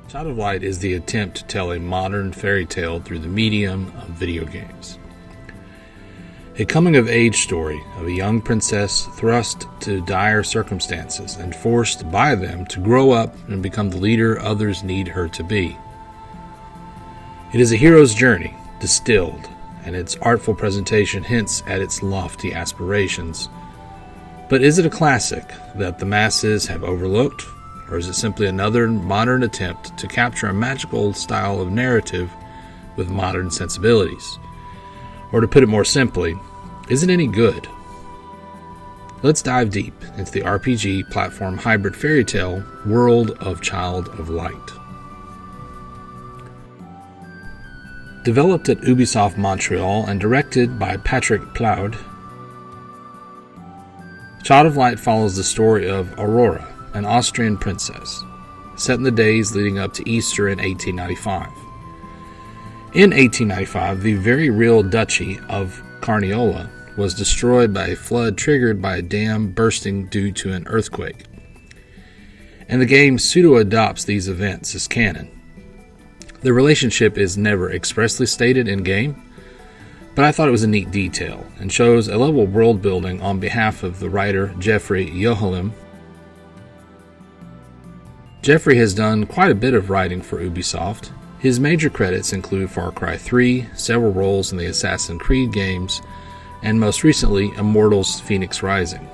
Child of Light is the attempt to tell a modern fairy tale through the medium of video games. A coming-of-age story of a young princess thrust to dire circumstances and forced by them to grow up and become the leader others need her to be. It is a hero's journey, distilled, and its artful presentation hints at its lofty aspirations. But is it a classic that the masses have overlooked, or is it simply another modern attempt to capture a magical style of narrative with modern sensibilities? Or to put it more simply, is it any good? Let's dive deep into the RPG platform hybrid fairy tale world of Child of Light. Developed at Ubisoft Montreal and directed by Patrick Ploud, Child of Light follows the story of Aurora, an Austrian princess, set in the days leading up to Easter in 1895. In 1895, the very real Duchy of Carniola was destroyed by a flood triggered by a dam bursting due to an earthquake. And the game pseudo-adopts these events as canon. The relationship is never expressly stated in-game, but I thought it was a neat detail and shows a level of world building on behalf of the writer Jeffrey Yohalim. Jeffrey has done quite a bit of writing for Ubisoft. His major credits include Far Cry 3, several roles in the Assassin's Creed games, and most recently, Immortals: Phoenix Rising.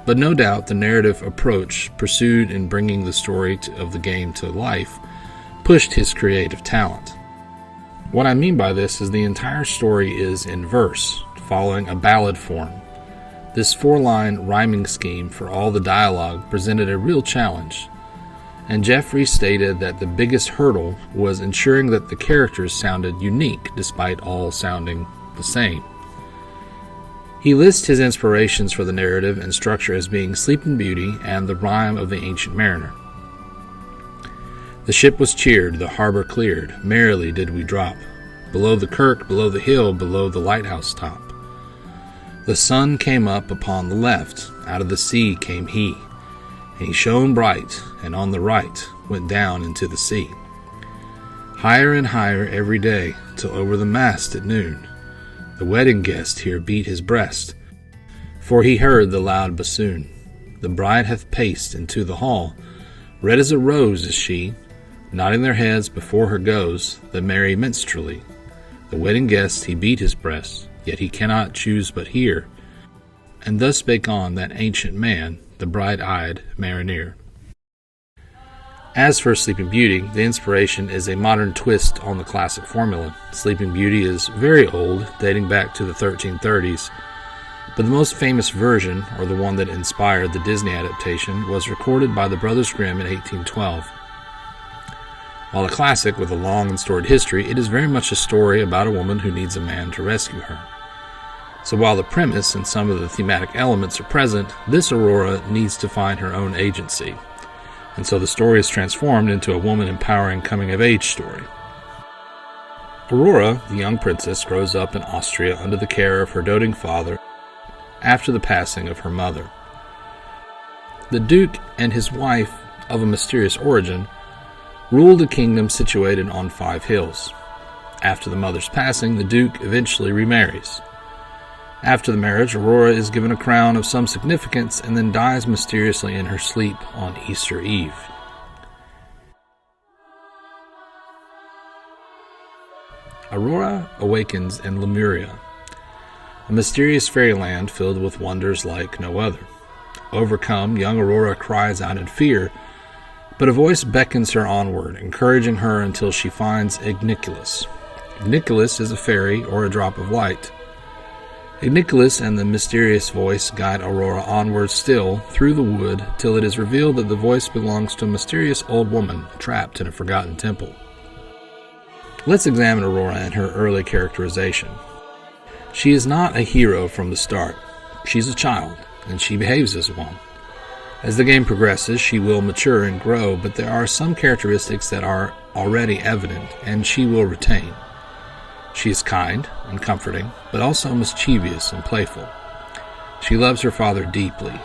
But no doubt the narrative approach pursued in bringing the story of the game to life pushed his creative talent. What I mean by this is the entire story is in verse, following a ballad form. This 4-line rhyming scheme for all the dialogue presented a real challenge, and Jeffrey stated that the biggest hurdle was ensuring that the characters sounded unique despite all sounding the same. He lists his inspirations for the narrative and structure as being Sleeping Beauty and the Rime of the Ancient Mariner. The ship was cheered, the harbor cleared, merrily did we drop, below the kirk, below the hill, below the lighthouse top. The sun came up upon the left, out of the sea came he, and he shone bright, and on the right went down into the sea. Higher and higher every day, till over the mast at noon, the wedding guest here beat his breast, for he heard the loud bassoon. The bride hath paced into the hall, red as a rose is she, nodding their heads before her goes the merry minstrelsy. The wedding guest he beat his breast, yet he cannot choose but hear. And thus spake on that ancient man, the bright-eyed mariner. As for Sleeping Beauty, the inspiration is a modern twist on the classic formula. Sleeping Beauty is very old, dating back to the 1330s, but the most famous version, or the one that inspired the Disney adaptation, was recorded by the Brothers Grimm in 1812. While a classic with a long and storied history, it is very much a story about a woman who needs a man to rescue her. So while the premise and some of the thematic elements are present, this Aurora needs to find her own agency. And so the story is transformed into a woman-empowering coming-of-age story. Aurora, the young princess, grows up in Austria under the care of her doting father after the passing of her mother. The Duke and his wife, of a mysterious origin, ruled a kingdom situated on 5 hills. After the mother's passing, the Duke eventually remarries. After the marriage, Aurora is given a crown of some significance and then dies mysteriously in her sleep on Easter Eve. Aurora awakens in Lemuria, a mysterious fairyland filled with wonders like no other. Overcome, young Aurora cries out in fear, but a voice beckons her onward, encouraging her until she finds Igniculus. Igniculus is a fairy or a drop of light. Igniculus and the mysterious voice guide Aurora onward still through the wood till it is revealed that the voice belongs to a mysterious old woman trapped in a forgotten temple. Let's examine Aurora and her early characterization. She is not a hero from the start. She's a child, and she behaves as one. As the game progresses, she will mature and grow, but there are some characteristics that are already evident, and she will retain. She is kind and comforting, but also mischievous and playful. She loves her father deeply,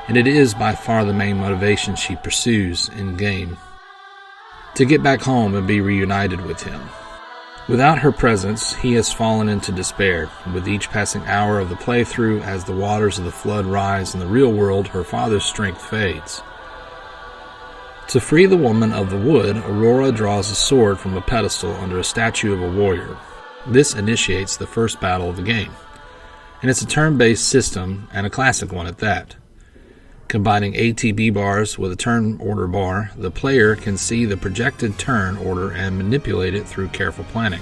and it is by far the main motivation she pursues in-game. to get back home and be reunited with him. Without her presence, he has fallen into despair. With each passing hour of the playthrough, as the waters of the flood rise in the real world, her father's strength fades. To free the woman of the wood, Aurora draws a sword from a pedestal under a statue of a warrior. This initiates the first battle of the game, and it's a turn-based system, and a classic one at that. Combining ATB bars with a turn order bar, the player can see the projected turn order and manipulate it through careful planning.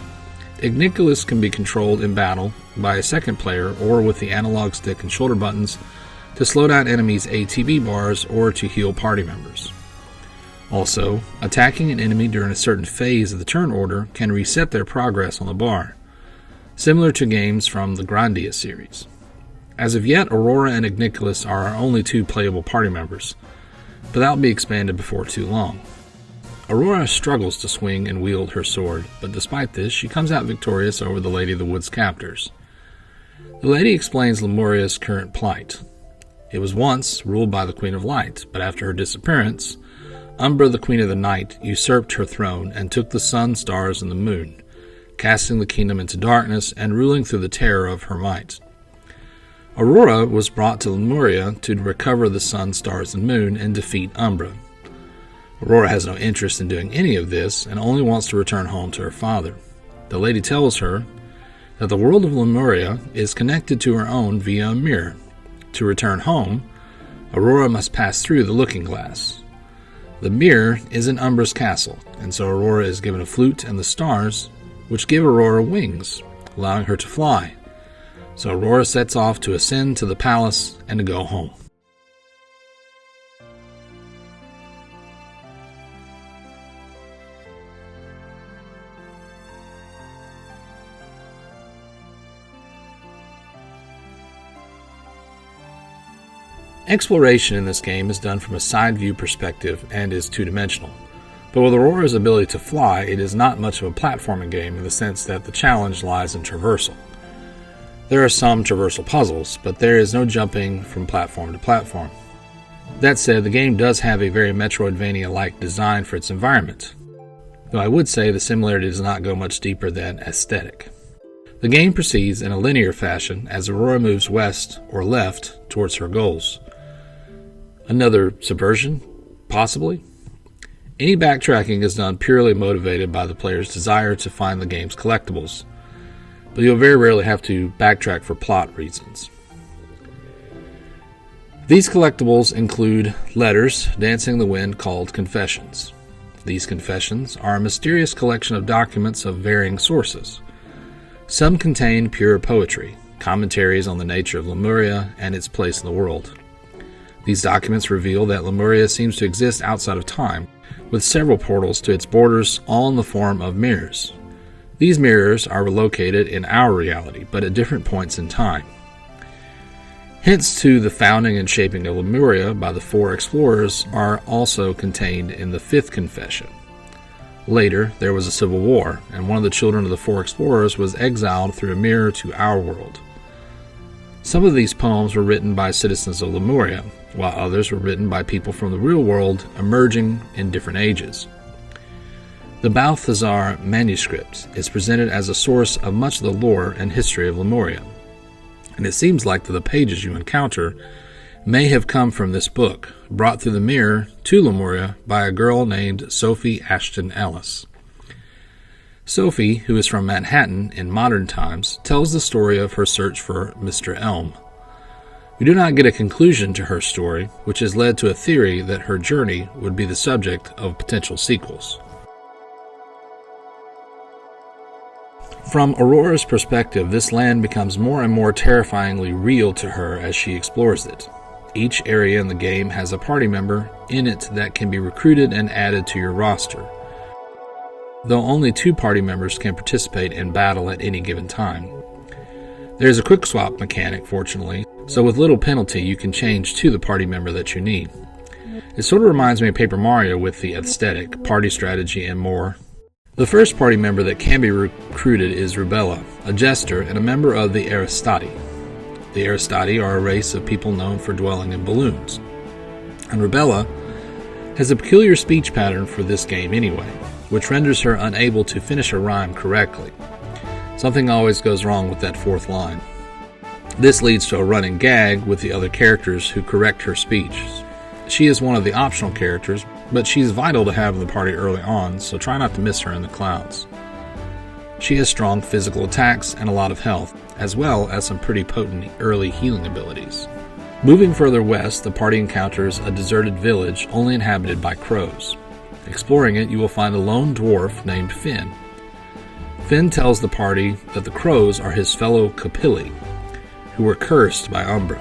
Igniculus can be controlled in battle by a second player or with the analog stick and shoulder buttons to slow down enemies' ATB bars or to heal party members. Also, attacking an enemy during a certain phase of the turn order can reset their progress on the bar, similar to games from the Grandia series. As of yet, Aurora and Igniculus are our only two playable party members, but that will be expanded before too long. Aurora struggles to swing and wield her sword, but despite this, she comes out victorious over the Lady of the Wood's captors. The lady explains Lemuria's current plight. It was once ruled by the Queen of Light, but after her disappearance, Umbra, the Queen of the Night, usurped her throne and took the sun, stars, and the moon, casting the kingdom into darkness and ruling through the terror of her might. Aurora was brought to Lemuria to recover the sun, stars, and moon and defeat Umbra. Aurora has no interest in doing any of this and only wants to return home to her father. The lady tells her that the world of Lemuria is connected to her own via a mirror. To return home, Aurora must pass through the looking glass. The mirror is in Umbra's castle, and so Aurora is given a flute and the stars, which give Aurora wings, allowing her to fly. So Aurora sets off to ascend to the palace and to go home. Exploration in this game is done from a side view perspective and is two-dimensional. But with Aurora's ability to fly, it is not much of a platforming game in the sense that the challenge lies in traversal. There are some traversal puzzles, but there is no jumping from platform to platform. That said, the game does have a very Metroidvania-like design for its environment, though I would say the similarity does not go much deeper than aesthetic. The game proceeds in a linear fashion as Aurora moves west or left towards her goals. Another subversion? Possibly. Any backtracking is done purely motivated by the player's desire to find the game's collectibles, but you'll very rarely have to backtrack for plot reasons. These collectibles include letters dancing in the wind called confessions. These confessions are a mysterious collection of documents of varying sources. Some contain pure poetry, commentaries on the nature of Lemuria and its place in the world. These documents reveal that Lemuria seems to exist outside of time, with several portals to its borders, all in the form of mirrors. These mirrors are located in our reality, but at different points in time. Hints to the founding and shaping of Lemuria by the four explorers are also contained in the fifth confession. Later, there was a civil war, and one of the children of the four explorers was exiled through a mirror to our world. Some of these poems were written by citizens of Lemuria, while others were written by people from the real world emerging in different ages. The Balthazar manuscript is presented as a source of much of the lore and history of Lemuria, and it seems like that the pages you encounter may have come from this book, brought through the mirror to Lemuria by a girl named Sophie Ashton Ellis. Sophie, who is from Manhattan in modern times, tells the story of her search for Mr. Elm. We do not get a conclusion to her story, which has led to a theory that her journey would be the subject of potential sequels. From Aurora's perspective, this land becomes more and more terrifyingly real to her as she explores it. Each area in the game has a party member in it that can be recruited and added to your roster, though only 2 party members can participate in battle at any given time. There is a quick swap mechanic, fortunately, so with little penalty you can change to the party member that you need. It sort of reminds me of Paper Mario with the aesthetic, party strategy, and more. The first party member that can be recruited is Rubella, a jester and a member of the Aristati. The Aristati are a race of people known for dwelling in balloons, and Rubella has a peculiar speech pattern for this game anyway, which renders her unable to finish a rhyme correctly. Something always goes wrong with that fourth line. This leads to a running gag with the other characters who correct her speech. She is one of the optional characters, but she is vital to have in the party early on, so try not to miss her in the clouds. She has strong physical attacks and a lot of health, as well as some pretty potent early healing abilities. Moving further west, the party encounters a deserted village only inhabited by crows. Exploring it, you will find a lone dwarf named Finn. Finn tells the party that the crows are his fellow Capilli, who were cursed by Umbra.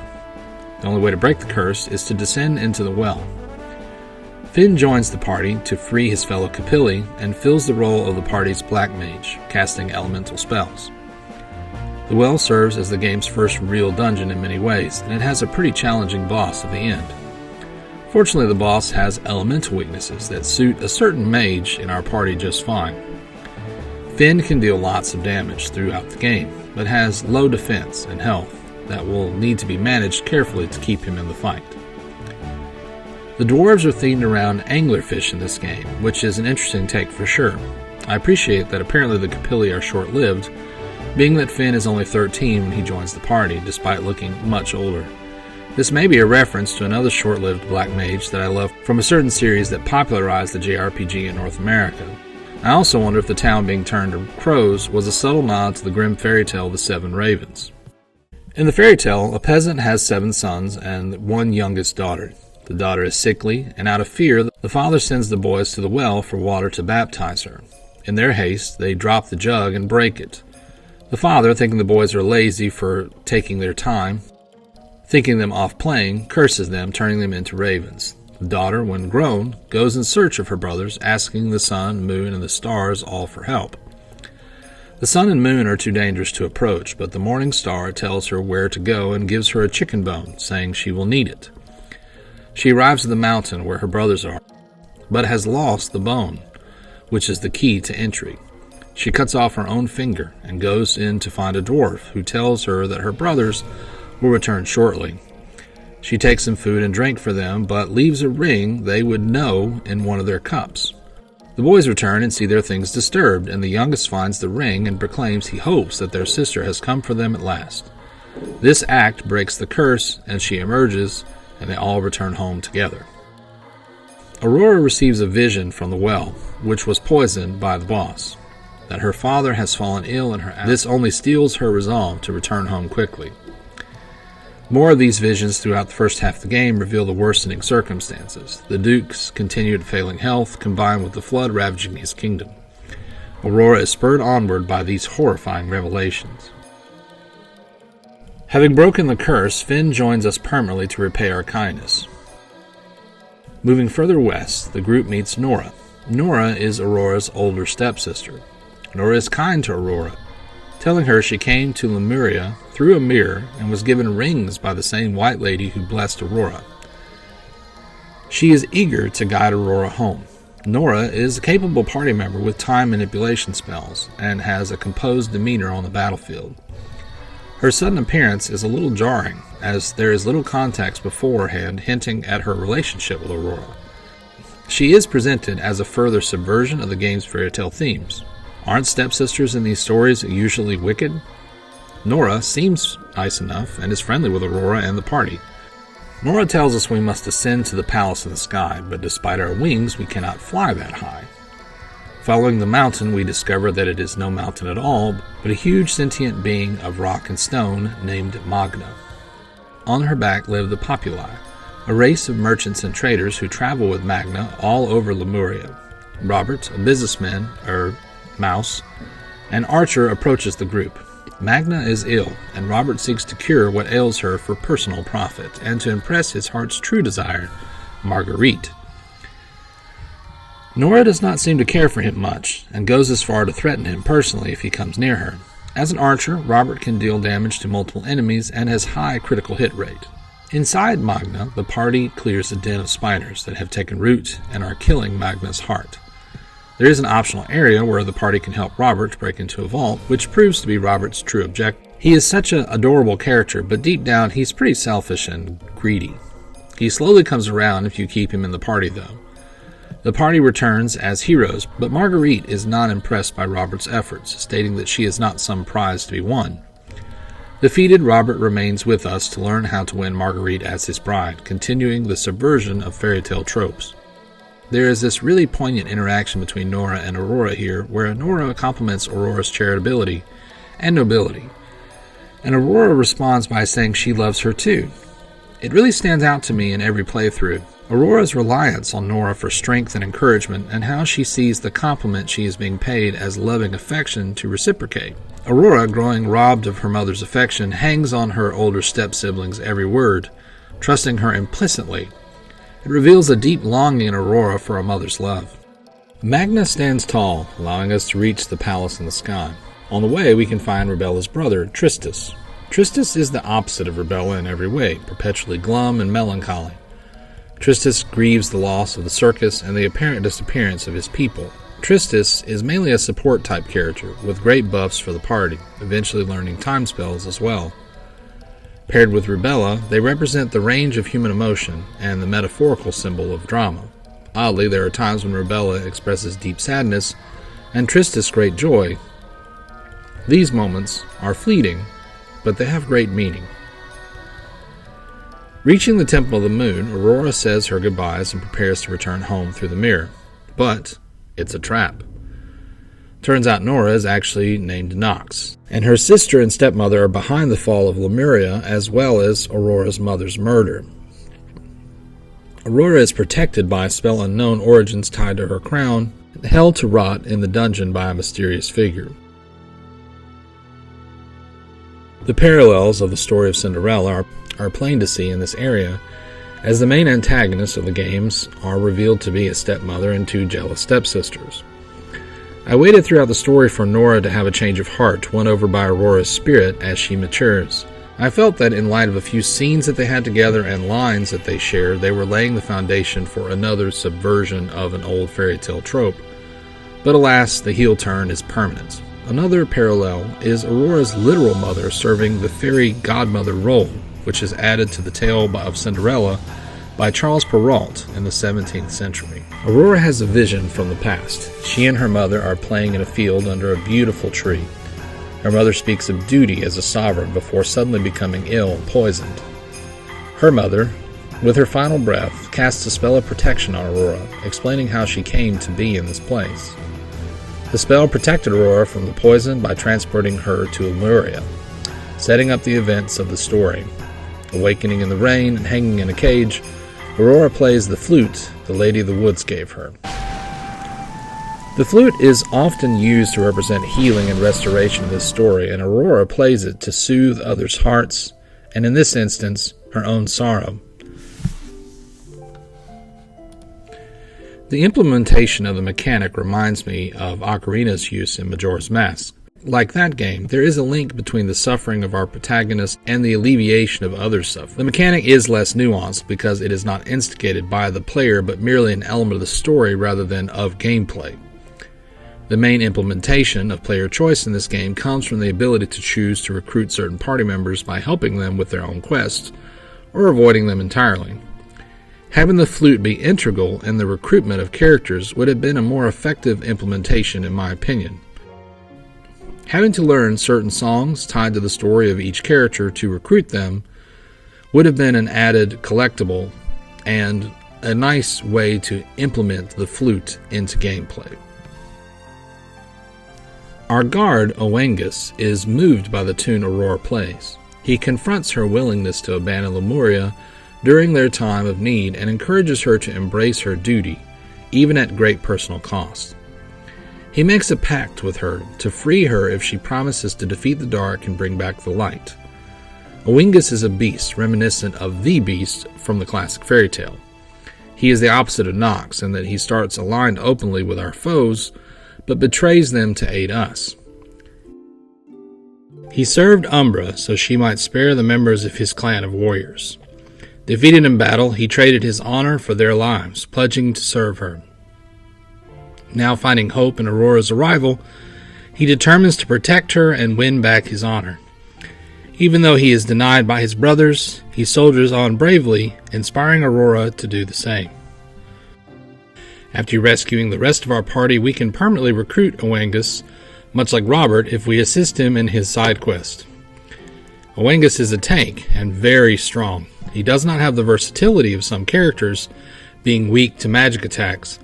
The only way to break the curse is to descend into the well. Finn joins the party to free his fellow Capilli and fills the role of the party's black mage, casting elemental spells. The well serves as the game's first real dungeon in many ways, and it has a pretty challenging boss at the end. Fortunately, the boss has elemental weaknesses that suit a certain mage in our party just fine. Finn can deal lots of damage throughout the game, but has low defense and health that will need to be managed carefully to keep him in the fight. The dwarves are themed around anglerfish in this game, which is an interesting take for sure. I appreciate that apparently the Capilli are short-lived, being that Finn is only 13 when he joins the party, despite looking much older. This may be a reference to another short-lived black mage that I love from a certain series that popularized the JRPG in North America. I also wonder if the town being turned to crows was a subtle nod to the grim fairy tale The Seven Ravens. In the fairy tale, a peasant has 7 sons and one youngest daughter. The daughter is sickly, and out of fear, the father sends the boys to the well for water to baptize her. In their haste, they drop the jug and break it. The father, thinking the boys are lazy for taking their time, thinking them off playing, curses them, turning them into ravens. The daughter, when grown, goes in search of her brothers, asking the sun, moon, and the stars all for help. The sun and moon are too dangerous to approach, but the morning star tells her where to go and gives her a chicken bone, saying she will need it. She arrives at the mountain where her brothers are, but has lost the bone, which is the key to entry. She cuts off her own finger and goes in to find a dwarf who tells her that her brothers will return shortly. She takes some food and drink for them, but leaves a ring they would know in one of their cups. The boys return and see their things disturbed, and the youngest finds the ring and proclaims he hopes that their sister has come for them at last. This act breaks the curse, and she emerges, and they all return home together. Aurora receives a vision from the well, which was poisoned by the boss, that her father has fallen ill in her absence. This only steels her resolve to return home quickly. More of these visions throughout the first half of the game reveal the worsening circumstances. The Duke's continued failing health combined with the flood ravaging his kingdom. Aurora is spurred onward by these horrifying revelations. Having broken the curse, Finn joins us permanently to repay our kindness. Moving further west, the group meets Nora. Nora is Aurora's older stepsister. Nora is kind to Aurora, telling her she came to Lemuria through a mirror and was given rings by the same white lady who blessed Aurora. She is eager to guide Aurora home. Nora is a capable party member with time manipulation spells and has a composed demeanor on the battlefield. Her sudden appearance is a little jarring, as there is little context beforehand hinting at her relationship with Aurora. She is presented as a further subversion of the game's fairy tale themes. Aren't stepsisters in these stories usually wicked? Nora seems nice enough and is friendly with Aurora and the party. Nora tells us we must ascend to the palace in the sky, but despite our wings, we cannot fly that high. Following the mountain, we discover that it is no mountain at all, but a huge sentient being of rock and stone named Magna. On her back live the Populi, a race of merchants and traders who travel with Magna all over Lemuria. Robert, a businessman, Mouse, an archer, approaches the group. Magna is ill, and Robert seeks to cure what ails her for personal profit, and to impress his heart's true desire, Marguerite. Nora does not seem to care for him much, and goes as far to threaten him personally if he comes near her. As an archer, Robert can deal damage to multiple enemies and has high critical hit rate. Inside Magna, the party clears a den of spiders that have taken root and are killing Magna's heart. There is an optional area where the party can help Robert break into a vault, which proves to be Robert's true objective. He is such an adorable character, but deep down he's pretty selfish and greedy. He slowly comes around if you keep him in the party, though. The party returns as heroes, but Marguerite is not impressed by Robert's efforts, stating that she is not some prize to be won. Defeated, Robert remains with us to learn how to win Marguerite as his bride, continuing the subversion of fairy tale tropes. There is this really poignant interaction between Nora and Aurora here, where Nora compliments Aurora's charitability and nobility, and Aurora responds by saying she loves her too. It really stands out to me in every playthrough. Aurora's reliance on Nora for strength and encouragement, and how she sees the compliment she is being paid as loving affection to reciprocate. Aurora, growing robbed of her mother's affection, hangs on her older step-sibling's every word, trusting her implicitly. It reveals a deep longing in Aurora for a mother's love. Magna stands tall, allowing us to reach the palace in the sky. On the way, we can find Rebella's brother, Tristus. Tristus is the opposite of Rebella in every way, perpetually glum and melancholy. Tristus grieves the loss of the circus and the apparent disappearance of his people. Tristus is mainly a support-type character, with great buffs for the party, eventually learning time spells as well. Paired with Rebella, they represent the range of human emotion and the metaphorical symbol of drama. Oddly, there are times when Rebella expresses deep sadness, and Tristus great joy. These moments are fleeting, but they have great meaning. Reaching the Temple of the Moon, Aurora says her goodbyes and prepares to return home through the mirror. But it's a trap. Turns out Nora is actually named Nox, and her sister and stepmother are behind the fall of Lemuria, as well as Aurora's mother's murder. Aurora is protected by a spell unknown origins tied to her crown, held to rot in the dungeon by a mysterious figure. The parallels of the story of Cinderella are plain to see in this area, as the main antagonists of the games are revealed to be a stepmother and two jealous stepsisters. I waited throughout the story for Nora to have a change of heart, won over by Aurora's spirit as she matures. I felt that in light of a few scenes that they had together and lines that they shared, they were laying the foundation for another subversion of an old fairy tale trope. But alas, the heel turn is permanent. Another parallel is Aurora's literal mother serving the fairy godmother role, which is added to the tale of Cinderella by Charles Perrault in the 17th century. Aurora has a vision from the past. She and her mother are playing in a field under a beautiful tree. Her mother speaks of duty as a sovereign before suddenly becoming ill and poisoned. Her mother, with her final breath, casts a spell of protection on Aurora, explaining how she came to be in this place. The spell protected Aurora from the poison by transporting her to Lemuria, setting up the events of the story. Awakening in the rain and hanging in a cage, Aurora plays the flute the Lady of the Woods gave her. The flute is often used to represent healing and restoration in this story, and Aurora plays it to soothe others' hearts, and in this instance, her own sorrow. The implementation of the mechanic reminds me of Ocarina's use in Majora's Mask. Like that game, there is a link between the suffering of our protagonist and the alleviation of others' suffering. The mechanic is less nuanced because it is not instigated by the player but merely an element of the story rather than of gameplay. The main implementation of player choice in this game comes from the ability to choose to recruit certain party members by helping them with their own quests, or avoiding them entirely. Having the flute be integral in the recruitment of characters would have been a more effective implementation in my opinion. Having to learn certain songs tied to the story of each character to recruit them would have been an added collectible and a nice way to implement the flute into gameplay. Our guard, Oengus, is moved by the tune Aurora plays. He confronts her willingness to abandon Lemuria during their time of need and encourages her to embrace her duty, even at great personal cost. He makes a pact with her to free her if she promises to defeat the dark and bring back the light. Oengus is a beast reminiscent of the beast from the classic fairy tale. He is the opposite of Nox in that he starts aligned openly with our foes, but betrays them to aid us. He served Umbra so she might spare the members of his clan of warriors. Defeated in battle, he traded his honor for their lives, pledging to serve her. Now finding hope in Aurora's arrival, he determines to protect her and win back his honor. Even though he is denied by his brothers, he soldiers on bravely, inspiring Aurora to do the same. After rescuing the rest of our party, we can permanently recruit Oangus, much like Robert, if we assist him in his side quest. Oangus is a tank and very strong. He does not have the versatility of some characters, being weak to magic attacks,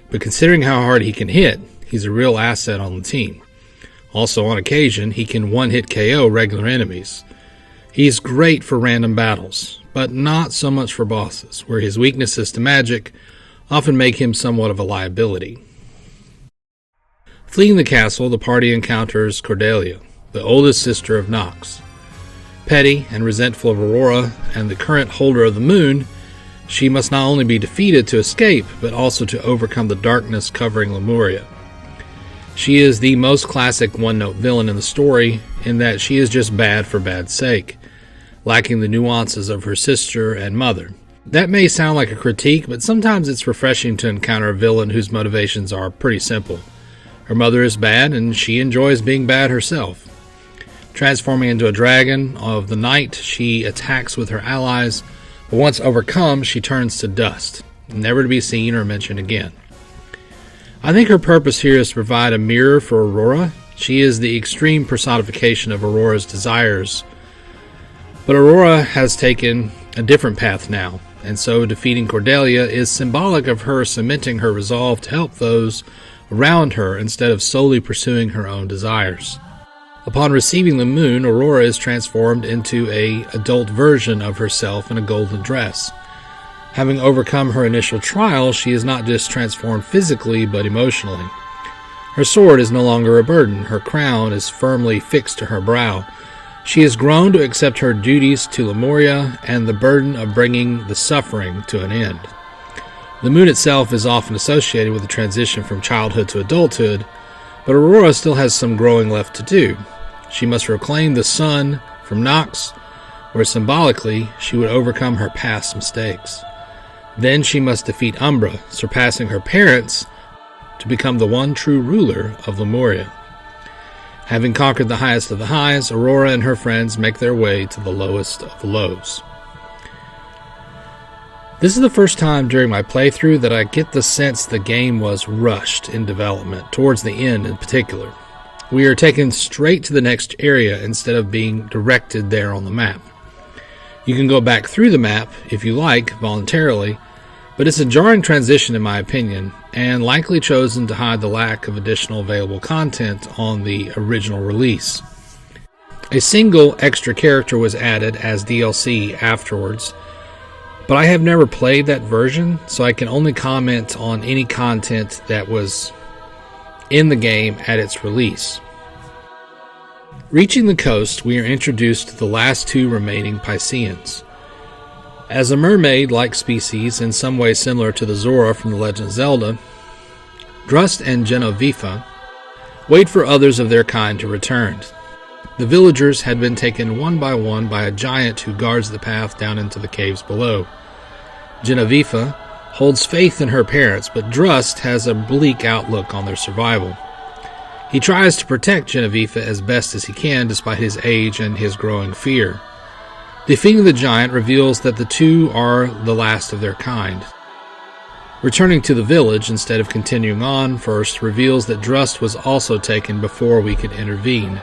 but considering how hard he can hit, he's a real asset on the team. Also, on occasion, he can one-hit KO regular enemies. He's great for random battles, but not so much for bosses, where his weaknesses to magic often make him somewhat of a liability. Fleeing the castle, the party encounters Cordelia, the oldest sister of Nox. Petty and resentful of Aurora and the current holder of the moon, she must not only be defeated to escape, but also to overcome the darkness covering Lemuria. She is the most classic one-note villain in the story, in that she is just bad for bad's sake, lacking the nuances of her sister and mother. That may sound like a critique, but sometimes it's refreshing to encounter a villain whose motivations are pretty simple. Her mother is bad, and she enjoys being bad herself. Transforming into a dragon of the night, she attacks with her allies, but once overcome, she turns to dust, never to be seen or mentioned again. I think her purpose here is to provide a mirror for Aurora. She is the extreme personification of Aurora's desires, but Aurora has taken a different path now, and so defeating Cordelia is symbolic of her cementing her resolve to help those around her instead of solely pursuing her own desires. Upon receiving the moon, Aurora is transformed into an adult version of herself in a golden dress. Having overcome her initial trial, she is not just transformed physically, but emotionally. Her sword is no longer a burden. Her crown is firmly fixed to her brow. She has grown to accept her duties to Lemuria and the burden of bringing the suffering to an end. The moon itself is often associated with the transition from childhood to adulthood, but Aurora still has some growing left to do. She must reclaim the sun from Nox, where symbolically she would overcome her past mistakes. Then she must defeat Umbra, surpassing her parents to become the one true ruler of Lemuria. Having conquered the highest of the highs, Aurora and her friends make their way to the lowest of the lows. This is the first time during my playthrough that I get the sense the game was rushed in development, towards the end in particular. We are taken straight to the next area instead of being directed there on the map. You can go back through the map, if you like, voluntarily, but it's a jarring transition in my opinion, and likely chosen to hide the lack of additional available content on the original release. A single extra character was added as DLC afterwards, but I have never played that version, so I can only comment on any content that was in the game at its release. Reaching the coast, we are introduced to the last two remaining Pisceans. As a mermaid-like species, in some way similar to the Zora from The Legend of Zelda, Drust and Genovifa wait for others of their kind to return. The villagers had been taken one by a giant who guards the path down into the caves below. Genovifa holds faith in her parents, but Drust has a bleak outlook on their survival. He tries to protect Genovifa as best as he can despite his age and his growing fear. Defeating the giant reveals that the two are the last of their kind. Returning to the village instead of continuing on first reveals that Drust was also taken before we could intervene.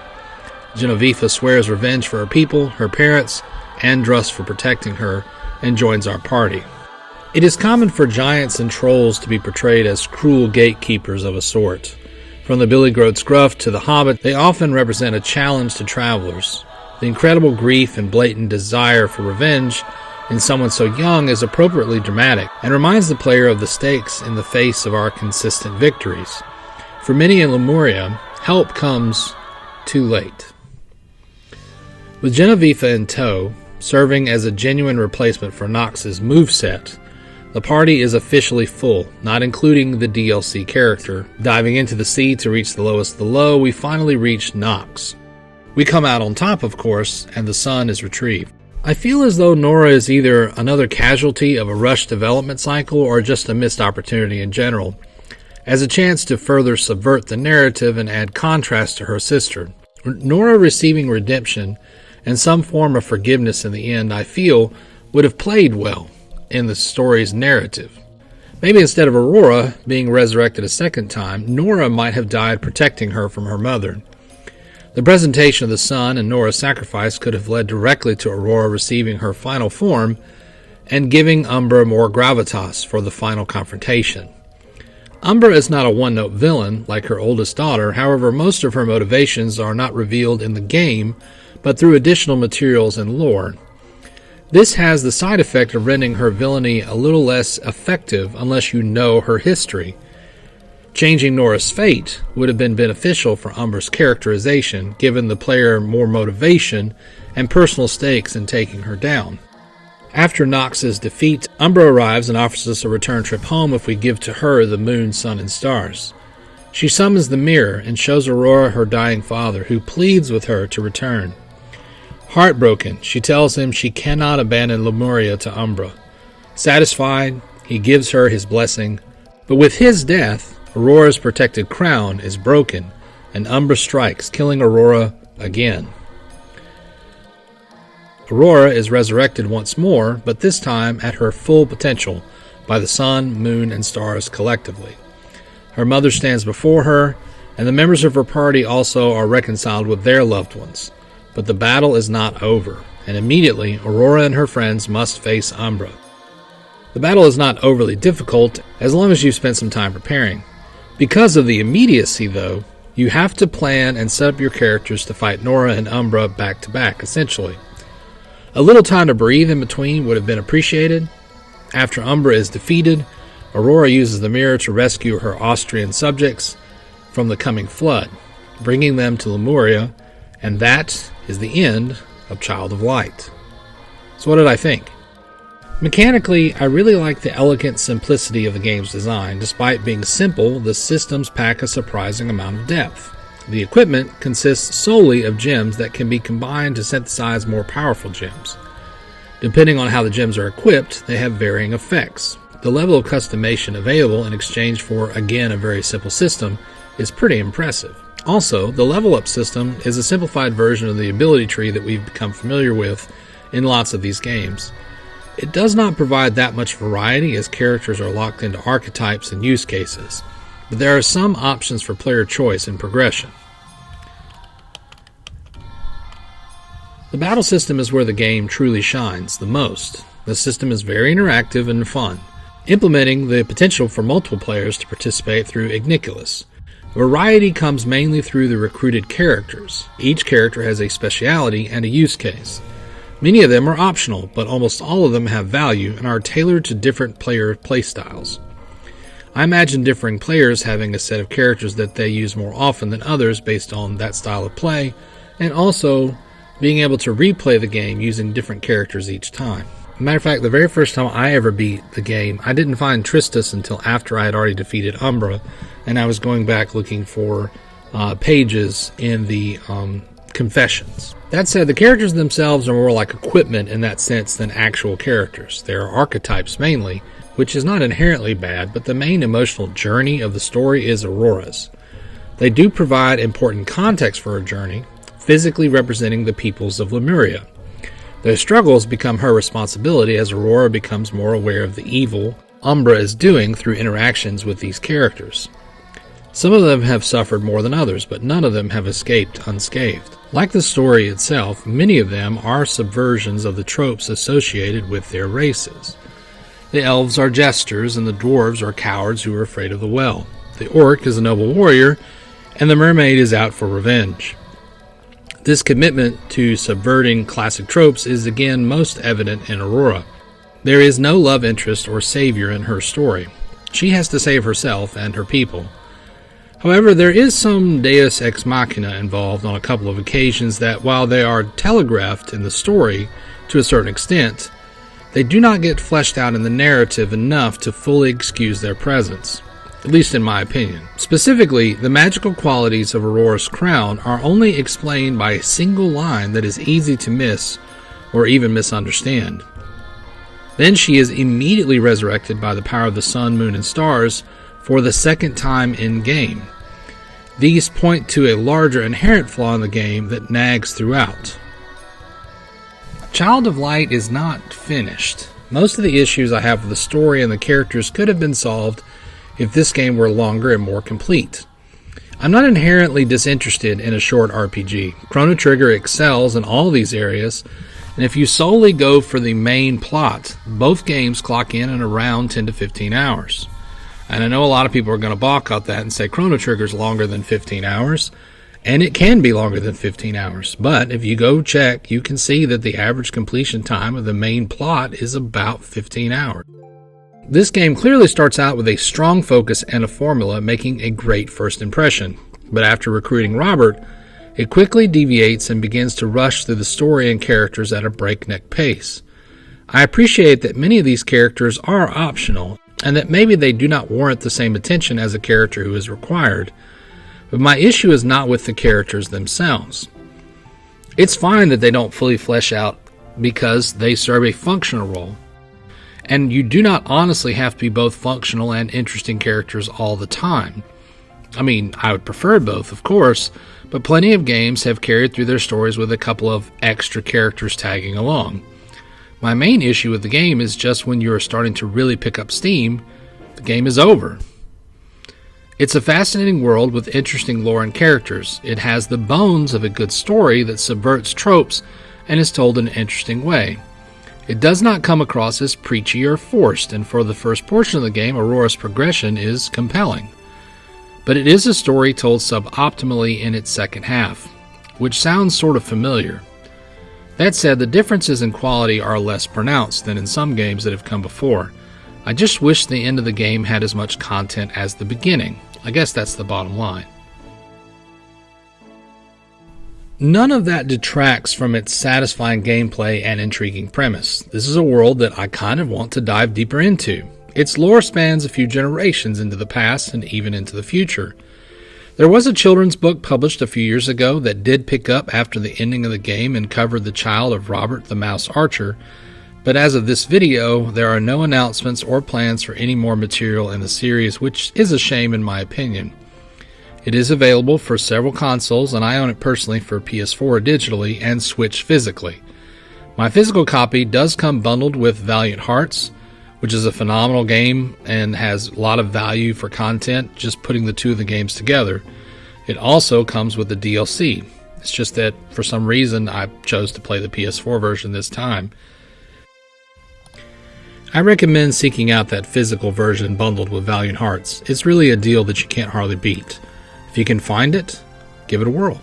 Genovifa swears revenge for her people, her parents, and Drust for protecting her, and joins our party. It is common for giants and trolls to be portrayed as cruel gatekeepers of a sort. From the Billy Goat Scruff to the Hobbit, they often represent a challenge to travelers. The incredible grief and blatant desire for revenge in someone so young is appropriately dramatic and reminds the player of the stakes in the face of our consistent victories. For many in Lemuria, help comes too late. With Genovifa in tow, serving as a genuine replacement for Nox's moveset, the party is officially full, not including the DLC character. Diving into the sea to reach the lowest of the low, we finally reach Nox. We come out on top, of course, and the sun is retrieved. I feel as though Nora is either another casualty of a rushed development cycle or just a missed opportunity in general, as a chance to further subvert the narrative and add contrast to her sister. Nora receiving redemption and some form of forgiveness in the end, I feel, would have played well in the story's narrative. Maybe instead of Aurora being resurrected a second time, Nora might have died protecting her from her mother. The presentation of the sun and Nora's sacrifice could have led directly to Aurora receiving her final form and giving Umbra more gravitas for the final confrontation. Umbra is not a one-note villain like her oldest daughter. However, most of her motivations are not revealed in the game, but through additional materials and lore. This has the side effect of rendering her villainy a little less effective unless you know her history. Changing Nora's fate would have been beneficial for Umbra's characterization, giving the player more motivation and personal stakes in taking her down. After Nox's defeat, Umbra arrives and offers us a return trip home if we give to her the moon, sun, and stars. She summons the mirror and shows Aurora her dying father, who pleads with her to return. Heartbroken, she tells him she cannot abandon Lemuria to Umbra. Satisfied, he gives her his blessing, but with his death, Aurora's protected crown is broken, and Umbra strikes, killing Aurora again. Aurora is resurrected once more, but this time at her full potential by the sun, moon, and stars collectively. Her mother stands before her, and the members of her party also are reconciled with their loved ones. But the battle is not over, and immediately Aurora and her friends must face Umbra. The battle is not overly difficult as long as you've spent some time preparing. Because of the immediacy, though, you have to plan and set up your characters to fight Nora and Umbra back to back, essentially. A little time to breathe in between would have been appreciated. After Umbra is defeated, Aurora uses the mirror to rescue her Austrian subjects from the coming flood, bringing them to Lemuria, and that is the end of Child of Light. So what did I think? Mechanically, I really like the elegant simplicity of the game's design. Despite being simple, the systems pack a surprising amount of depth. The equipment consists solely of gems that can be combined to synthesize more powerful gems. Depending on how the gems are equipped, they have varying effects. The level of customization available in exchange for, again, a very simple system is pretty impressive. Also, the level up system is a simplified version of the ability tree that we've become familiar with in lots of these games. It does not provide that much variety as characters are locked into archetypes and use cases, but there are some options for player choice and progression. The battle system is where the game truly shines the most. The system is very interactive and fun, implementing the potential for multiple players to participate through Igniculus. Variety comes mainly through the recruited characters. Each character has a speciality and a use case. Many of them are optional, but almost all of them have value and are tailored to different player playstyles. I imagine differing players having a set of characters that they use more often than others based on that style of play, and also being able to replay the game using different characters each time. Matter of fact, the very first time I ever beat the game, I didn't find Tristus until after I had already defeated Umbra, and I was going back looking for pages in the confessions. That said, the characters themselves are more like equipment in that sense than actual characters. They are archetypes mainly, which is not inherently bad, but the main emotional journey of the story is Aurora's. They do provide important context for her journey, physically representing the peoples of Lemuria. Their struggles become her responsibility as Aurora becomes more aware of the evil Umbra is doing through interactions with these characters. Some of them have suffered more than others, but none of them have escaped unscathed. Like the story itself, many of them are subversions of the tropes associated with their races. The elves are jesters, and the dwarves are cowards who are afraid of the well. The orc is a noble warrior, and the mermaid is out for revenge. This commitment to subverting classic tropes is again most evident in Aurora. There is no love interest or savior in her story. She has to save herself and her people. However, there is some deus ex machina involved on a couple of occasions that, while they are telegraphed in the story to a certain extent, they do not get fleshed out in the narrative enough to fully excuse their presence, at least in my opinion. Specifically, the magical qualities of Aurora's crown are only explained by a single line that is easy to miss or even misunderstand. Then she is immediately resurrected by the power of the sun, moon, and stars for the second time in-game. These point to a larger inherent flaw in the game that nags throughout. Child of Light is not finished. Most of the issues I have with the story and the characters could have been solved if this game were longer and more complete. I'm not inherently disinterested in a short RPG. Chrono Trigger excels in all these areas, and if you solely go for the main plot, both games clock in around 10 to 15 hours. And I know a lot of people are going to balk at that and say Chrono Trigger is longer than 15 hours, and it can be longer than 15 hours. But if you go check, you can see that the average completion time of the main plot is about 15 hours. This game clearly starts out with a strong focus and a formula, making a great first impression. But after recruiting Robert, it quickly deviates and begins to rush through the story and characters at a breakneck pace. I appreciate that many of these characters are optional, and that maybe they do not warrant the same attention as a character who is required. But my issue is not with the characters themselves. It's fine that they don't fully flesh out because they serve a functional role. And you do not honestly have to be both functional and interesting characters all the time. I mean, I would prefer both, of course, but plenty of games have carried through their stories with a couple of extra characters tagging along. My main issue with the game is just when you are starting to really pick up steam, the game is over. It's a fascinating world with interesting lore and characters. It has the bones of a good story that subverts tropes and is told in an interesting way. It does not come across as preachy or forced, and for the first portion of the game, Aurora's progression is compelling. But it is a story told suboptimally in its second half, which sounds sort of familiar. That said, the differences in quality are less pronounced than in some games that have come before. I just wish the end of the game had as much content as the beginning. I guess that's the bottom line. None of that detracts from its satisfying gameplay and intriguing premise. This is a world that I kind of want to dive deeper into. Its lore spans a few generations into the past and even into the future. There was a children's book published a few years ago that did pick up after the ending of the game and covered the child of Robert the Mouse Archer, but as of this video, there are no announcements or plans for any more material in the series, which is a shame in my opinion. It is available for several consoles, and I own it personally for PS4 digitally and Switch physically. My physical copy does come bundled with Valiant Hearts, which is a phenomenal game and has a lot of value for content, just putting the two of the games together. It also comes with the DLC. It's just that for some reason I chose to play the PS4 version this time. I recommend seeking out that physical version bundled with Valiant Hearts. It's really a deal that you can't hardly beat. If you can find it, give it a whirl.